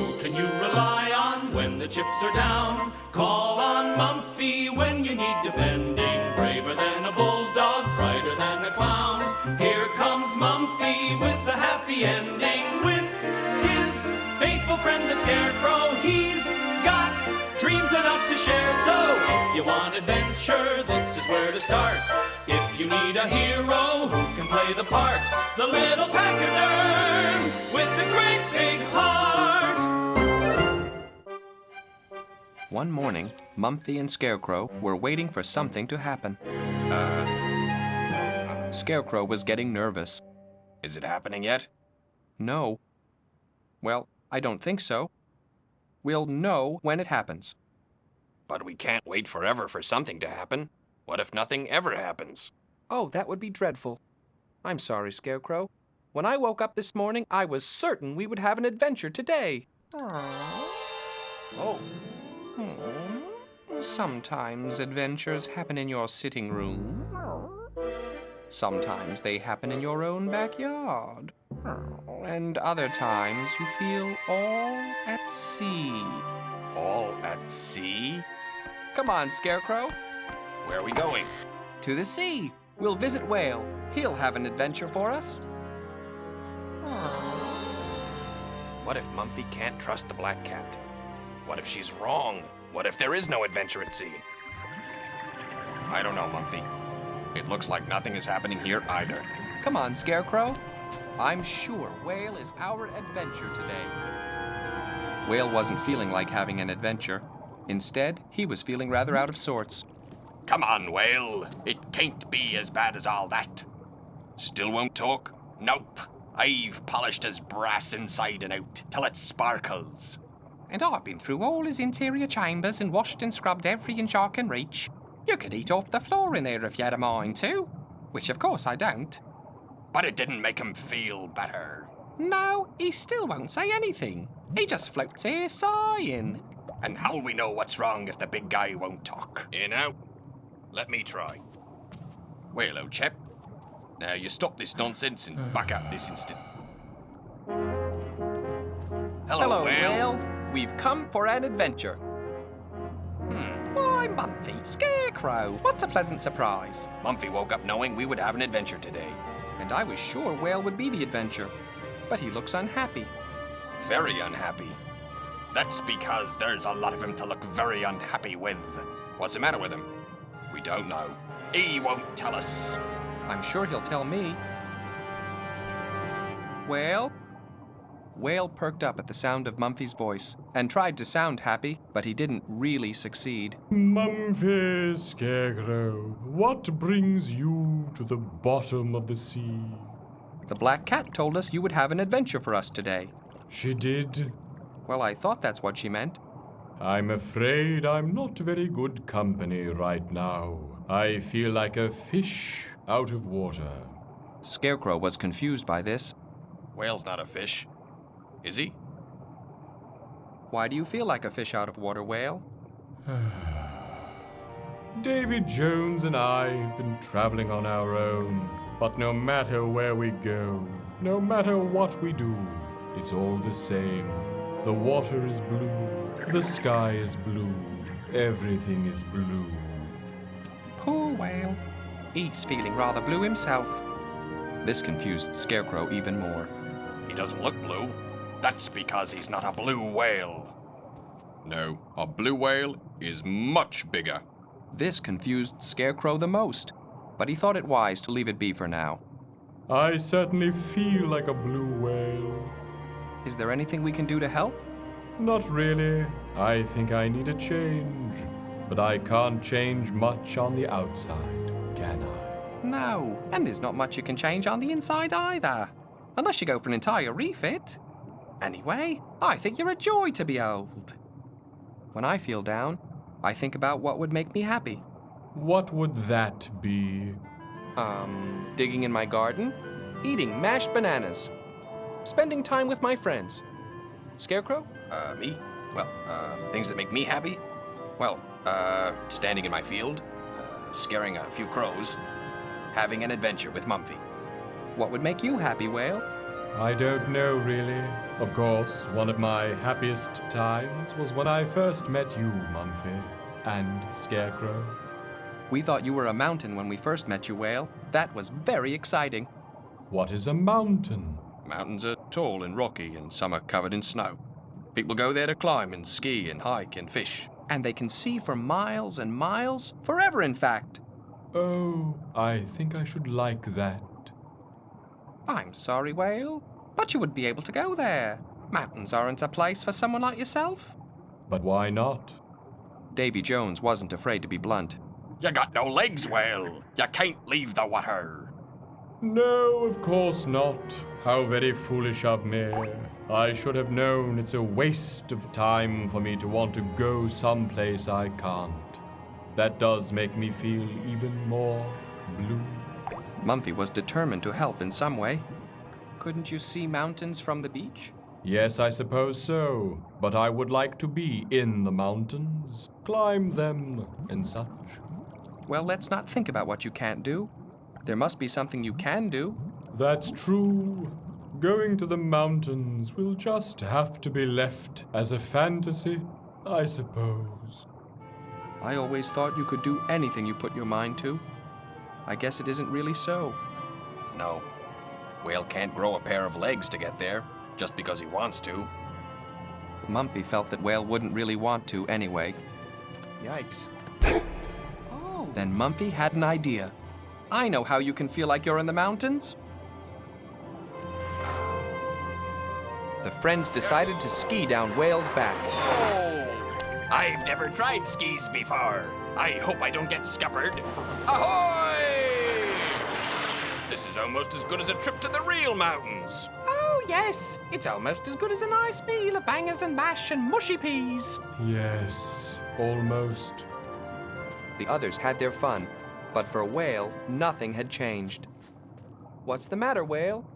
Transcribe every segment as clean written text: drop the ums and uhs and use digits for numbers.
Who can you rely on when the chips are down? Call on Mumfie when you need defending. Braver than a bulldog, brighter than a clown. Here comes Mumfie with the happy ending. With his faithful friend the Scarecrow, he's got dreams enough to share. So if you want adventure, this is where to start. If you need a hero who can play the part, the little pachyderm with the great big heart. One morning, Mumfie and Scarecrow were waiting for something to happen. Scarecrow was getting nervous. Is it happening yet? No. Well, I don't think so. We'll know when it happens. But we can't wait forever for something to happen. What if nothing ever happens? Oh, that would be dreadful. I'm sorry, Scarecrow. When I woke up this morning, I was certain we would have an adventure today. Oh. Sometimes adventures happen in your sitting room. Sometimes they happen in your own backyard. And other times you feel all at sea. All at sea? Come on, Scarecrow. Where are we going? To the sea. We'll visit Whale. He'll have an adventure for us. What if Mumfie can't trust the Black Cat? What if she's wrong? What if there is no adventure at sea? I don't know, Mumfie. It looks like nothing is happening here either. Come on, Scarecrow. I'm sure Whale is our adventure today. Whale wasn't feeling like having an adventure. Instead, he was feeling rather out of sorts. Come on, Whale. It can't be as bad as all that. Still won't talk? Nope. I've polished his brass inside and out till it sparkles. And I've been through all his interior chambers and washed and scrubbed every inch I can reach. You could eat off the floor in there if you had a mind to. Which, of course, I don't. But it didn't make him feel better. No, he still won't say anything. He just floats here sighing. And how'll we know what's wrong if the big guy won't talk? You know? Let me try. Well, old chap. Now you stop this nonsense and back up this instant. Hello, Whale. We've come for an adventure. Why, Mumfie, Scarecrow, what a pleasant surprise. Mumfie woke up knowing we would have an adventure today. And I was sure Whale would be the adventure. But he looks unhappy. Very unhappy. That's because there's a lot of him to look very unhappy with. What's the matter with him? We don't know. He won't tell us. I'm sure he'll tell me. Whale? Whale perked up at the sound of Mumfie's voice and tried to sound happy, but he didn't really succeed. Mumfie, Scarecrow, what brings you to the bottom of the sea? The Black Cat told us you would have an adventure for us today. She did? Well, I thought that's what she meant. I'm afraid I'm not very good company right now. I feel like a fish out of water. Scarecrow was confused by this. Whale's not a fish. Is he? Why do you feel like a fish out of water, Whale? Davy Jones and I have been traveling on our own, but no matter where we go, no matter what we do, it's all the same. The water is blue, the sky is blue, everything is blue. Poor Whale. He's feeling rather blue himself. This confused Scarecrow even more. He doesn't look blue. That's because he's not a blue whale. No, a blue whale is much bigger. This confused Scarecrow the most, but he thought it wise to leave it be for now. I certainly feel like a blue whale. Is there anything we can do to help? Not really. I think I need a change. But I can't change much on the outside, can I? No, and there's not much you can change on the inside either. Unless you go for an entire refit. Anyway, I think you're a joy to behold. When I feel down, I think about what would make me happy. What would that be? Digging in my garden, eating mashed bananas, spending time with my friends. Scarecrow? Me? Well, things that make me happy? Well, standing in my field, scaring a few crows, having an adventure with Mumfie. What would make you happy, Whale? I don't know, really. Of course, one of my happiest times was when I first met you, Mumfie, and Scarecrow. We thought you were a mountain when we first met you, Whale. That was very exciting. What is a mountain? Mountains are tall and rocky, and some are covered in snow. People go there to climb and ski and hike and fish. And they can see for miles and miles, forever in fact. Oh, I think I should like that. I'm sorry, Whale, but you would be able to go there. Mountains aren't a place for someone like yourself. But why not? Davy Jones wasn't afraid to be blunt. You got no legs, Whale. You can't leave the water. No, of course not. How very foolish of me. I should have known it's a waste of time for me to want to go someplace I can't. That does make me feel even more blue. Mumfie was determined to help in some way. Couldn't you see mountains from the beach? Yes, I suppose so. But I would like to be in the mountains, climb them, and such. Well, let's not think about what you can't do. There must be something you can do. That's true. Going to the mountains will just have to be left as a fantasy, I suppose. I always thought you could do anything you put your mind to. I guess it isn't really so. No. Whale can't grow a pair of legs to get there, just because he wants to. Mumfie felt that Whale wouldn't really want to anyway. Yikes. Oh. Then Mumfie had an idea. I know how you can feel like you're in the mountains. The friends decided to ski down Whale's back. Oh! I've never tried skis before. I hope I don't get scuppered. Ahoy! This is almost as good as a trip to the real mountains. Oh, yes. It's almost as good as a nice meal of bangers and mash and mushy peas. Yes, almost. The others had their fun, but for Whale, nothing had changed. What's the matter, Whale?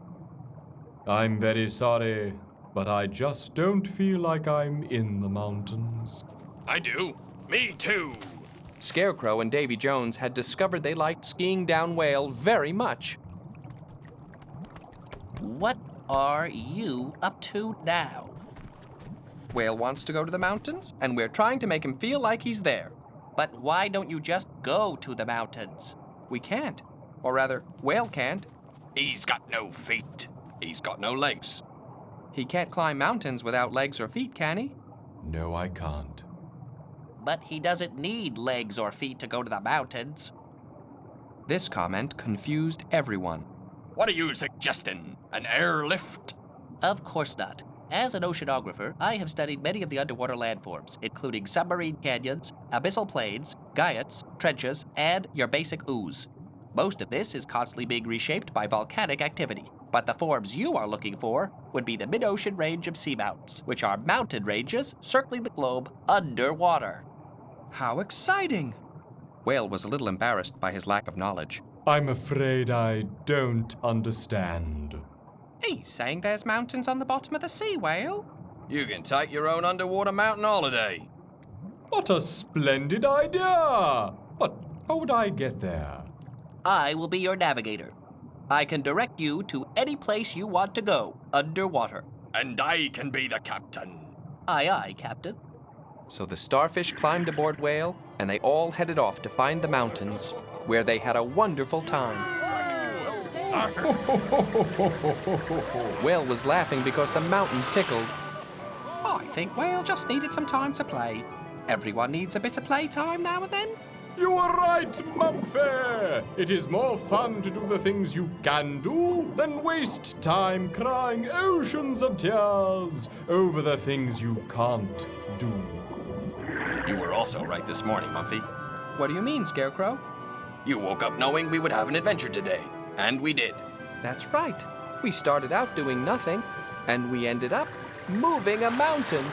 I'm very sorry, but I just don't feel like I'm in the mountains. I do. Me too. Scarecrow and Davy Jones had discovered they liked skiing down Whale very much. What are you up to now? Whale wants to go to the mountains, and we're trying to make him feel like he's there. But why don't you just go to the mountains? We can't. Or rather, Whale can't. He's got no feet. He's got no legs. He can't climb mountains without legs or feet, can he? No, I can't. But he doesn't need legs or feet to go to the mountains. This comment confused everyone. What are you suggesting? An airlift? Of course not. As an oceanographer, I have studied many of the underwater landforms, including submarine canyons, abyssal plains, guyets, trenches, and your basic ooze. Most of this is constantly being reshaped by volcanic activity, but the forms you are looking for would be the mid-ocean range of seamounts, which are mountain ranges circling the globe underwater. How exciting! Whale was a little embarrassed by his lack of knowledge. I'm afraid I don't understand. He's saying there's mountains on the bottom of the sea, Whale. You can take your own underwater mountain holiday. What a splendid idea! But how would I get there? I will be your navigator. I can direct you to any place you want to go underwater. And I can be the captain. Aye, aye, Captain. So the starfish climbed aboard Whale, and they all headed off to find the mountains, where they had a wonderful time. Whale was laughing because the mountain tickled. I think Whale just needed some time to play. Everyone needs a bit of playtime now and then. You are right, Mumfie! It is more fun to do the things you can do than waste time crying oceans of tears over the things you can't do. You were also right this morning, Mumfie. What do you mean, Scarecrow? You woke up knowing we would have an adventure today. And we did. That's right. We started out doing nothing, and we ended up moving a mountain.